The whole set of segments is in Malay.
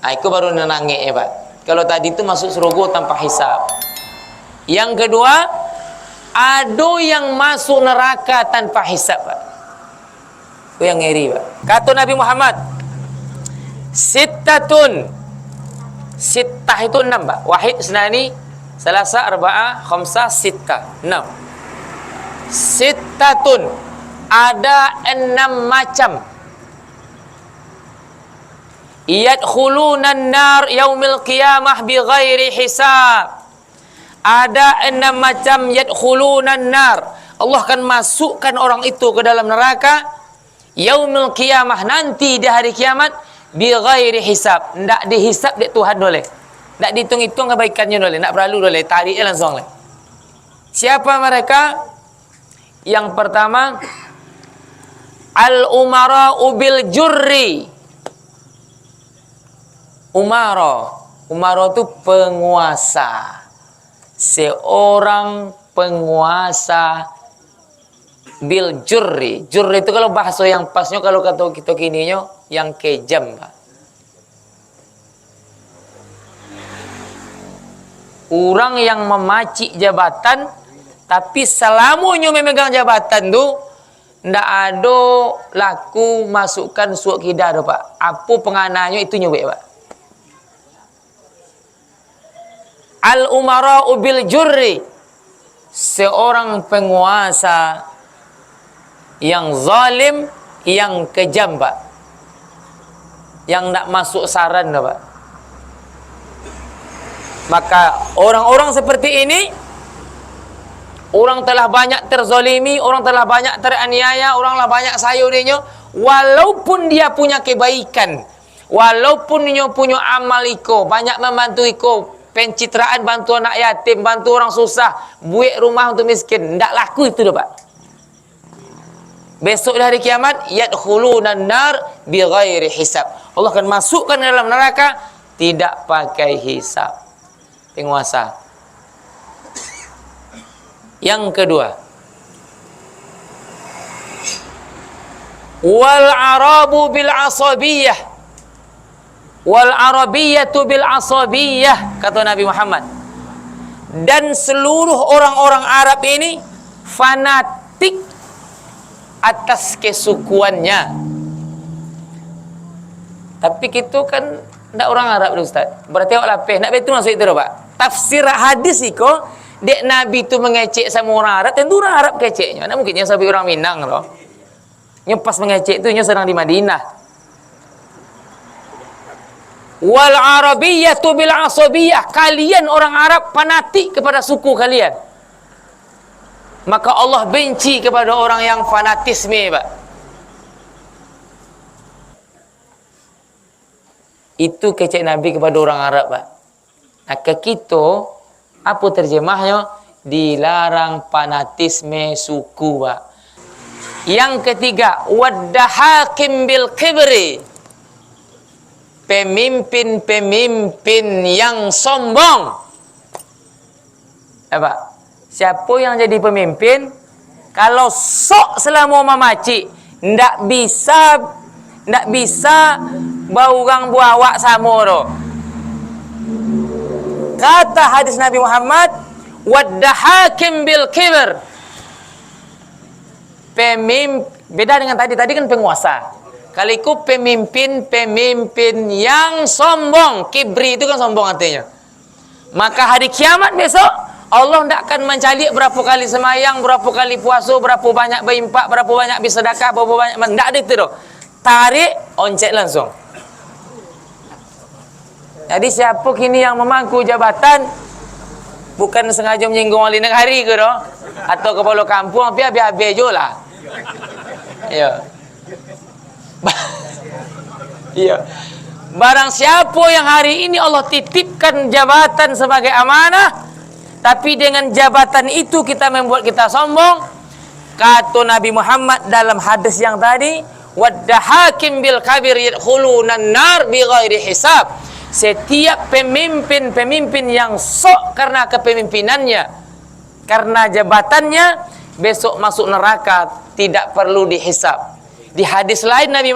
Itu baru nenangnya ya Pak. Kalau tadi itu masuk surga tanpa hisab. Yang kedua, ada yang masuk neraka tanpa hisab Pak. Itu yang ngeri Pak. Kata Nabi Muhammad, sittatun. Sittah itu 6 Pak. Wahid, senani, salasa, arba'ah, khamsah, sittah. 6. Sittatun. Ada 6 macam. Yadkhulunan nar yaumil qiyamah bighairi hisab. Ada 6 macam yadkhulunan nar. Allah akan masukkan orang itu ke dalam neraka yaumil qiyamah, nanti di hari kiamat, bighairi hisab. Ndak dihisab dek Tuhan boleh. Ndak dihitung-hitung kebaikannya boleh, ndak perlu boleh, tariknya langsung boleh. Siapa mereka? Yang pertama, al-umara'u bil jurri. Umara itu penguasa. Seorang penguasa bil jurri. Jurri itu kalau bahasa yang pasnya, kalau kata kita kininya, yang kejam Pak. Orang yang memacik jabatan, tapi selamanya memegang jabatan tu ndak ada laku masukkan suak kidah tu Pak. Apa pengananya itu nyobek Pak. Al-umara'u bil jurri. Seorang penguasa yang zalim, yang kejam Pak. Yang nak masuk saran Pak. Maka orang-orang seperti ini, orang telah banyak terzalimi, orang telah banyak teraniaya, orang telah banyak sayurinya, walaupun dia punya kebaikan, walaupun dia punya amal iko, banyak membantu iko, pencitraan, bantu anak yatim, bantu orang susah, buat rumah untuk miskin, ndak laku itu Pak. Besok di hari kiamat, yadkhulunan nar bighairi hisab. Allah akan masukkan dalam neraka tidak pakai hisab. Penguasa. Yang kedua, wal arabu bil asabiyah. Wal arabiyatu bil asabiyah, kata Nabi Muhammad. Dan seluruh orang-orang Arab ini fanatik atas kesukuannya. Tapi kita kan ndak orang Arab Ustaz. Berarti awak lapis. Nak betul masuk itu Pak. Tafsir hadis iko, dek Nabi tu mengecek sama orang Arab, tentu orang Arab keceknya. Nak mungkinnya sampai orang Minang loh. Nya pas mengecek tu nya sedang di Madinah. Wal arabiyyatu bil asabiyah. Kalian orang Arab fanatik kepada suku kalian. Maka Allah benci kepada orang yang fanatisme Pak. Itu kecek Nabi kepada orang Arab Pak. Maka kita, apa terjemahnya? Dilarang fanatisme suku Pak. Yang ketiga, waddahakim bil kibri. Pemimpin-pemimpin yang sombong. Apa? Siapa yang jadi pemimpin, kalau sok selama memaci, ndak bisa baurang buawak sama tu. Kata hadis Nabi Muhammad, waddahakim bil kibr. Beda dengan tadi kan penguasa. Kaliku pemimpin yang sombong. Kibri itu kan sombong artinya. Maka hari kiamat besok, Allah tidak akan mencalik berapa kali semayang, berapa kali puasa, berapa banyak berimpak, berapa banyak bersedekah, berapa banyak, tidak ada itu. Tarik, oncet langsung. Jadi siapa kini yang memangku jabatan, bukan sengaja menyinggung ahli negari ke doh, atau kepala kampung, tapi habis-habis je lah. Ya. Iya. Barang siapa yang hari ini Allah titipkan jabatan sebagai amanah, tapi dengan jabatan itu kita membuat kita sombong, kata Nabi Muhammad dalam hadis yang tadi, waddahakim bil kabir yadkhulunan nar bighairi hisab. Setiap pemimpin yang sok karena kepemimpinannya, karena jabatannya, besok masuk neraka tidak perlu dihisab. Di hadis lain Nabi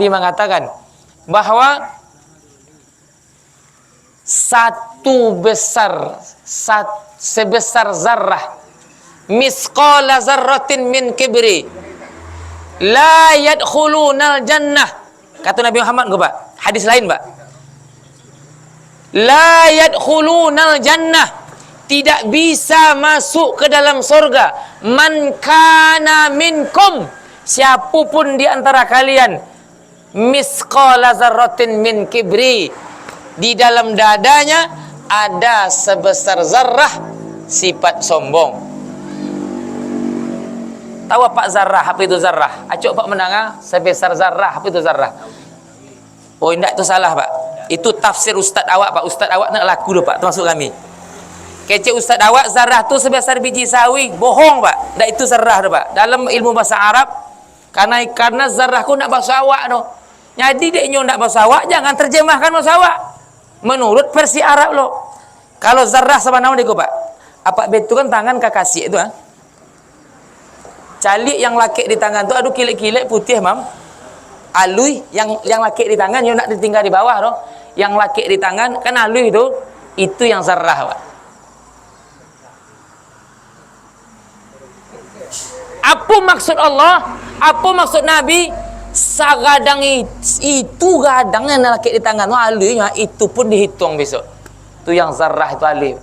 mengatakan, bahwa sebesar zarrah, misqala zarratin min kibri, la yadkhulunal jannah. Kata Nabi Muhammad, Pak. Hadis lain, Pak. La yadkhulunal jannah, tidak bisa masuk ke dalam surga. Man kana minkum, siapapun di antara kalian, misqala zarratin min kibri, di dalam dadanya ada sebesar zarrah sifat sombong. Tahu Pak zarrah, apa itu zarrah? Acuk Pak mendengar sebesar zarrah, apa itu zarrah? Oh, tidak, itu salah, Pak. Itu tafsir ustaz awak, Pak. Ustaz awak nak laku dah, Pak, termasuk kami. Kece ustaz awak, zarrah tu sebesar biji sawi. Bohong, Pak. Tak, itu zarrah dah, Pak. Dalam ilmu bahasa Arab, karena zarrah ku nak bahasa awak tu. Jadi dia nyo nak bahasa awak, jangan terjemahkan bahasa awak. Menurut versi Arab lo. Kalau zarrah sama nama dia, Pak. Apa betul kan tangan kakasih itu, ha? Calik yang lakik di tangan tu, aduh kilik-kilik putih, Mam. Alui yang lakik di tangan, yang nak ditinggal di bawah tu. Yang lakik di tangan kan alui itu yang zarrah, Pak. Apa maksud Allah? Apa maksud Nabi? Sagadang itu gadang yang lakik di tangan tu aluinya, itu pun dihitung besok. Itu yang zarrah, itu alif.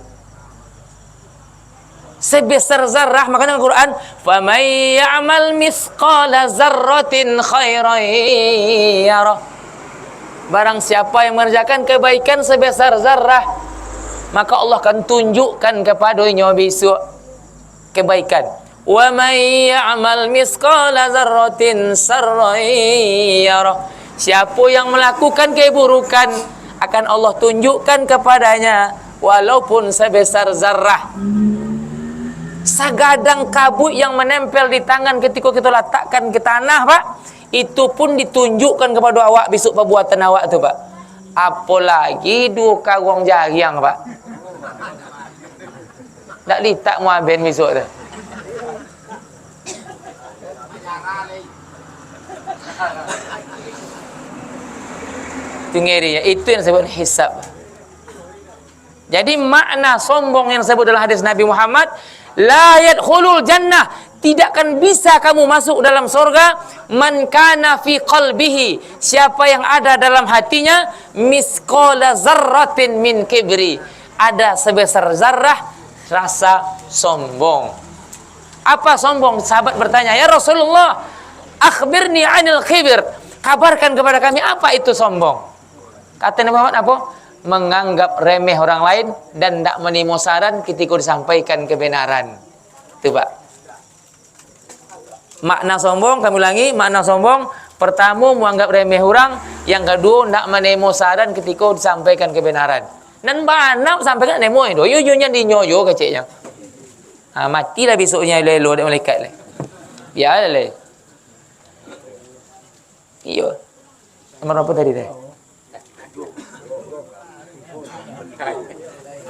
Sebesar zarrah, makanya Al-Quran, فَمَنْ يَعْمَلْ مِثْقَالَ ذَرَّةٍ خَيْرًا يَرَهُ. Barang siapa yang mengerjakan kebaikan sebesar zarrah, maka Allah akan tunjukkan kepadanya besok kebaikan. وَمَنْ يَعْمَلْ مِثْقَالَ ذَرَّةٍ شَرًّا يَرَهُ. Siapa yang melakukan keburukan, akan Allah tunjukkan kepadanya walaupun sebesar zarrah. Sagadang kabut yang menempel di tangan ketika kita letakkan ke tanah, Pak, itu pun ditunjukkan kepada awak besok perbuatan awak tu, Pak. Apalagi 2 karung jariang, Pak. Tak litak muaben besok tu. Itu ngeri ya. Itu yang disebut hisab. Jadi makna sombong yang disebut dalam hadis Nabi Muhammad, la yadkhulul jannah, tidak akan bisa kamu masuk dalam surga, man kana fi qalbihi, siapa yang ada dalam hatinya, misqala zarratin min kibri, ada sebesar zarrah rasa sombong. Apa sombong? Sahabat bertanya, ya Rasulullah, akhbirni anil kibir, kabarkan kepada kami apa itu sombong. Kata Nabi Muhammad apa? Menganggap remeh orang lain dan tidak menerima saran ketika disampaikan kebenaran. Itu, Pak. Makna sombong, kami ulangi, makna sombong, pertama menganggap remeh orang, yang kedua tidak menerima saran ketika disampaikan kebenaran. Dan mana sampaikan nemo itu, yo nya di nyoyo keceknya. Matilah besoknya lelo dan malaikat le. Ya le. Iyo. Nomor apa tadi teh?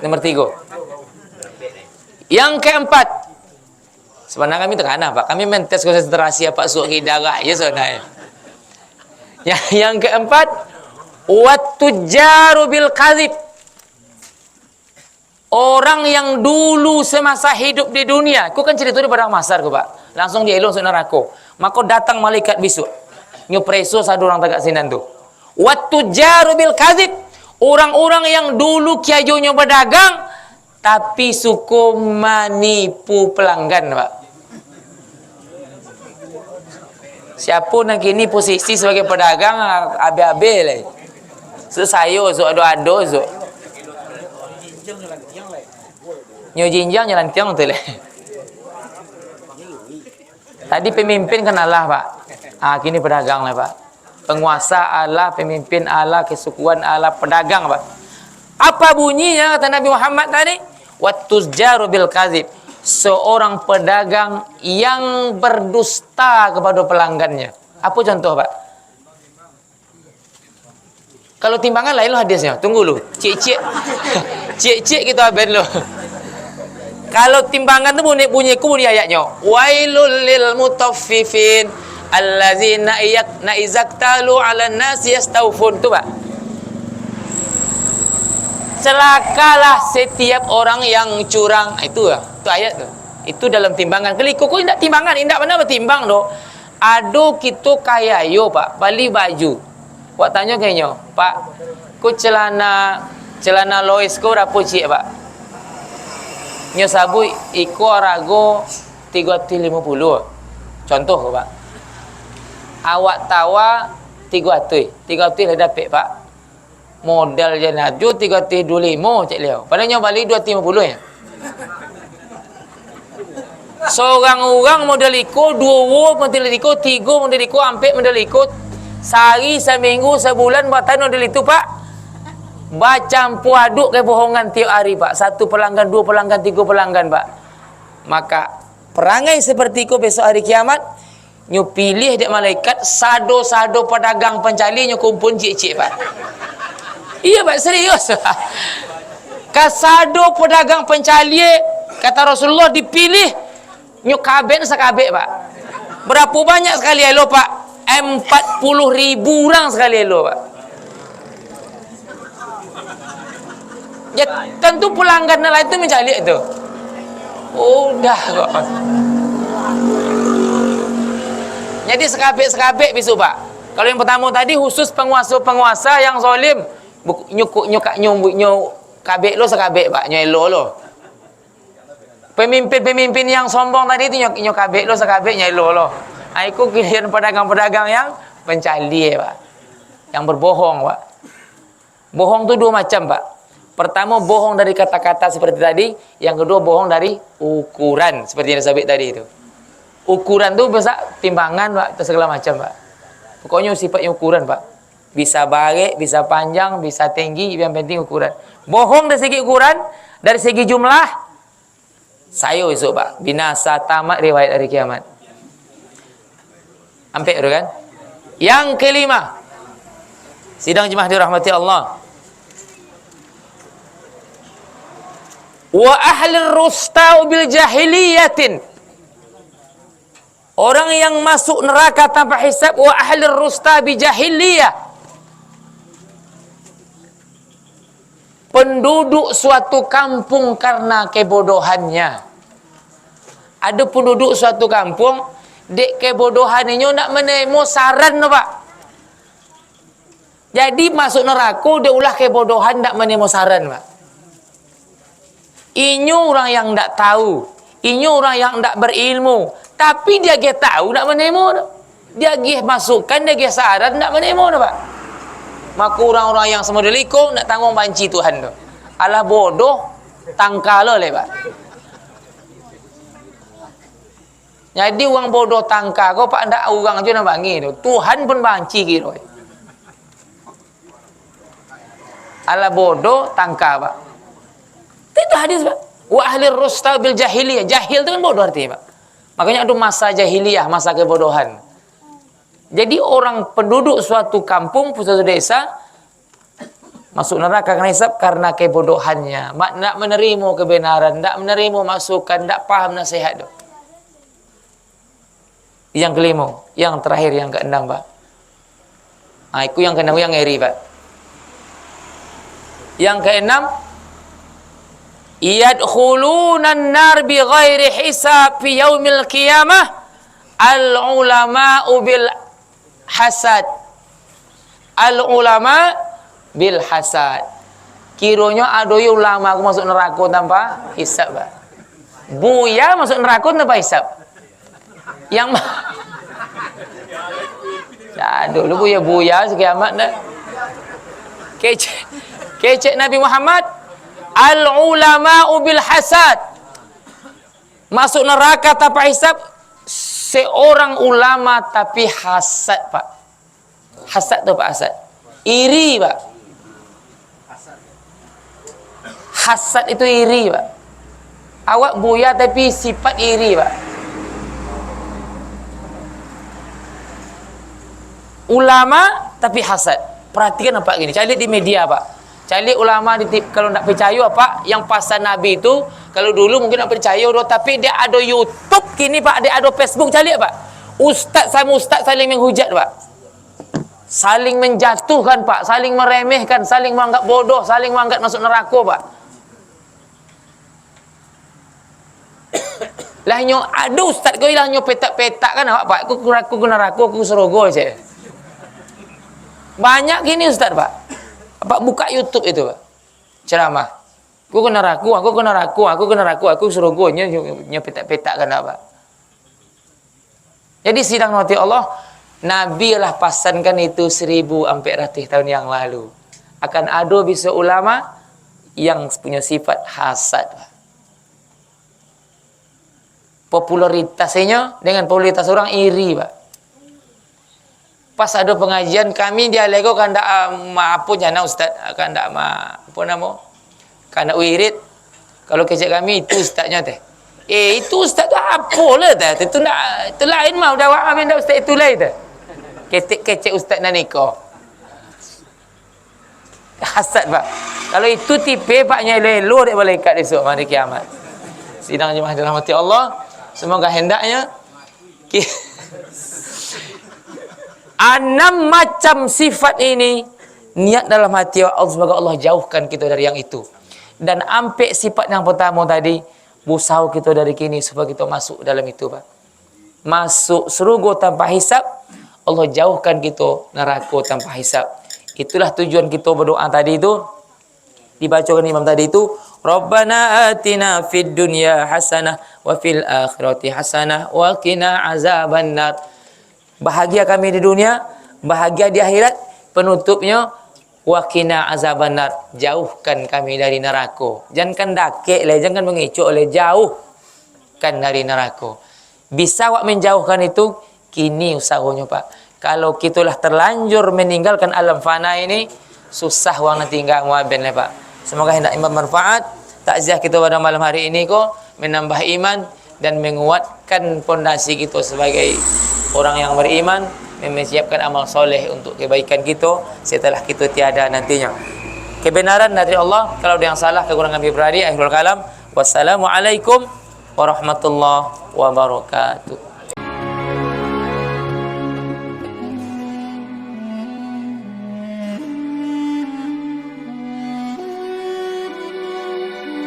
Nomor 3. Yang keempat, sebenarnya kami tengah Pak. Kami mentes konsentrasi Pak Suak Darah ya sebenarnya. Yang keempat, wattujaru bil kadzib. Orang yang dulu semasa hidup di dunia, aku kan cerita di padang masar ku, Pak. Langsung dia elok masuk neraka. Maka datang malaikat besok. Nyopreso satu orang tagak sinan tu. Wattujaru bil kadzib. Orang-orang yang dulu kiayonya berdagang tapi suku manipu pelanggan, Pak. Siapa nak kini posisi sebagai pedagang abe-abe lah. So sayo, so ado-ado, so nyo jinjang jalan tiang tu le. Tadi pemimpin kan Allah, Pak. Kini pedagang lah, Pak. Penguasa Allah, pemimpin Allah, kesukuan Allah, pedagang, Pak. Apa bunyinya kata Nabi Muhammad tadi? Wattuzjaru bil kadzib. Seorang pedagang yang berdusta kepada pelanggannya. Apa contoh, Pak? Kalau timbangan lain lo hadisnya. Tunggu lu. Cik-cik. Cik-cik kita aben lo. Kalau timbangan tu bunyi ayatnya. Wailul lil mutaffifin. Allazina izaktalu 'alan nasi yastawfun, tu Pak. Celakalah setiap orang yang curang. Itu lah, itu ayat tu. Itu dalam timbangan. Keliko kau indak timbangan, indak mana bertimbang doh. Ado kita kaya yo Pak, beli baju. Wak tanya kayaknya, Pak, ku celana Lois ku berapa cik Pak? Nyo sabu iko arago 350. Contoh ko Pak. Awak tawa 300 dah dapat Pak. Modal je naju 325 cik Leo. Padahal nyo balik 250 ya. Seorang orang modal iko, dua modal iko, tiga modal iko, ampe modal iko. Sehari, seminggu, sebulan, bertahan modal itu Pak. Bacampur aduk kebohongan tiap hari Pak. 1 pelanggan, 2 pelanggan, 3 pelanggan Pak. Maka perangai seperti itu besok hari kiamat, nyu pilih dek malaikat sado-sado pedagang pencali nyu kumpul cik-cik Pak. Iya Pak, serius. Kasado pedagang pencali kata Rasulullah dipilih nyu kabin sekabek Pak. Berapa banyak sekali elo Pak? 40.000 orang sekali elo Pak. Ya tentu pelanggan lain itu mencari itu. Udah kok. Jadi sekabek besok Pak. Kalau yang pertama tadi khusus penguasa yang zalim, nyuk kabek lo sekabek Pak, nyelo lo. Pemimpin yang sombong tadi itu nyuk kabek lo sekabek nyelo lo. Aku kira pedagang-pedagang yang pencali Pak. Yang berbohong Pak. Bohong itu 2 macam Pak. Pertama bohong dari kata-kata seperti tadi, yang kedua bohong dari ukuran seperti yang disebut tadi itu. Ukuran itu bisa timbangan Pak, atau segala macam Pak. Pokoknya sifatnya ukuran Pak. Bisa baik, bisa panjang, bisa tinggi, yang penting ukuran. Bohong dari segi ukuran, dari segi jumlah, sayo esok Pak, binasa tamat riwayat hari kiamat. Sampai itu kan? Yang kelima, sidang jemaah dirahmati Allah. Wa ahli rustau bil jahiliyatin. Orang yang masuk neraka tanpa hisab, wa ahli rusta bi jahiliyah. Penduduk suatu kampung karena kebodohannya. Ada penduduk suatu kampung dek kebodohan ini nak menemu saran no, Pak. Jadi masuk neraka dia ulah kebodohan nak menemu saran Pak. Inyo orang yang ndak tahu, inyo orang yang ndak berilmu, tapi dia ge tahu nak menemu. Dia ge masukkan, dia ge saran nak menemu no, Pak. Maka orang-orang yang semua deliko nak tanggung banci Tuhan tu. Alah bodoh tangkala le Pak. Jadi orang bodoh tangka kau Pak ndak orang aja nak bangi tu. Tuhan pun banci kira. Alah bodoh tangka Pak. Itu hadis Pak. Wa ahli rusta bil jahiliyah. Jahil itu kan bodoh artinya Pak. Makanya ada masa jahiliyah, masa kebodohan. Jadi orang penduduk suatu kampung, suatu desa masuk neraka karena hisab karena kebodohannya. Nak menerima kebenaran, nak menerima masukan, nak paham nasihat tu. Yang kelima, yang terakhir, yang keenam Pak. Itu yang keenam, yang ngeri Pak. Yang keenam, yadkhuluna an-nar bi ghairi hisab fi yaumil qiyamah al-ulama'u bil hasad. Al-ulama bil hasad. Kiranya ada ulama aku masuk neraka tanpa hisab Pak. Buya masuk neraka tanpa hisab. Yang dulu buya sekiamat dah. Kecek Nabi Muhammad, al ulama bil hasad. Masuk neraka tanpa hisab seorang ulama tapi hasad Pak. Hasad tu Pak, hasad. Iri Pak. Hasad itu iri Pak. Awak buya tapi sifat iri Pak. Ulama tapi hasad. Perhatikan apa gini, cari di media Pak. Cari ulama di kalau nak percaya apa yang pasal Nabi itu, kalau dulu mungkin nak percaya doh, tapi dia ada YouTube kini Pak, dia ada Facebook, cari Pak. Ustaz sama ustaz saling menghujat, Pak. Saling menjatuhkan, Pak. Saling meremehkan, saling menganggap bodoh, saling menganggap masuk neraka, Pak. Lah nyo ada ustaz kau ilah nyo petak-petak kan Pak. Aku neraka, aku surga je. Banyak gini ustaz, Pak. Pak buka YouTube itu, Pak. Ceramah. Aku ke neraka, aku surga nyo petak-petak kan, Pak. Jadi sidang mati Allah, Nabi lah pasankan itu 1400 tahun yang lalu. Akan ada bisa ulama yang punya sifat hasad. Popularitasnya dengan popularitas orang iri, Pak. Pas ada pengajian kami dia lego kan tak apa jana ustaz kan tak apa nama kan tak wirid. Kalau kecek kami itu ustaznya teh. Itu ustaz tu apa lah teh. Itu nak itu lain mah dah awak ambil ustaz itu lain teh. Kecek ustaz nak nikah. Hasad, Pak. Kalau itu tipe paknya lelo dek malaikat esok hari kiamat. Sidang jemaah dalam hati Allah, semoga hendaknya 6 macam sifat ini niat dalam hati Allah, semoga Allah jauhkan kita dari yang itu. Dan ampe sifat yang pertama tadi, busau kita dari kini supaya kita masuk dalam itu, Pak. Masuk surga tanpa hisab, Allah jauhkan kita neraka tanpa hisab. Itulah tujuan kita berdoa tadi itu. Dibacakan imam tadi itu, Rabbana atina fid dunya hasanah wa fil akhirati hasanah wa qina azabannar. Bahagia kami di dunia, bahagia di akhirat, penutupnya wa qina azabannar. Jauhkan kami dari neraka. Jangan dakek le, jangan mengecoh le, jauhkan dari neraka. Bisa awak menjauhkan itu, kini usahanya, Pak. Kalau kitalah terlanjur meninggalkan alam fana ini, susah wang nanti tinggal muaben le, Pak. Semoga hendak imam manfaat. Takziah kita pada malam hari ini kok menambah iman dan menguatkan pondasi kita sebagai orang yang beriman, mempersiapkan amal soleh untuk kebaikan kita setelah kita tiada nantinya. Kebenaran dari Allah, kalau ada yang salah kekurangan pribadi. Akhirul kalam. Wassalamualaikum warahmatullahi wabarakatuh.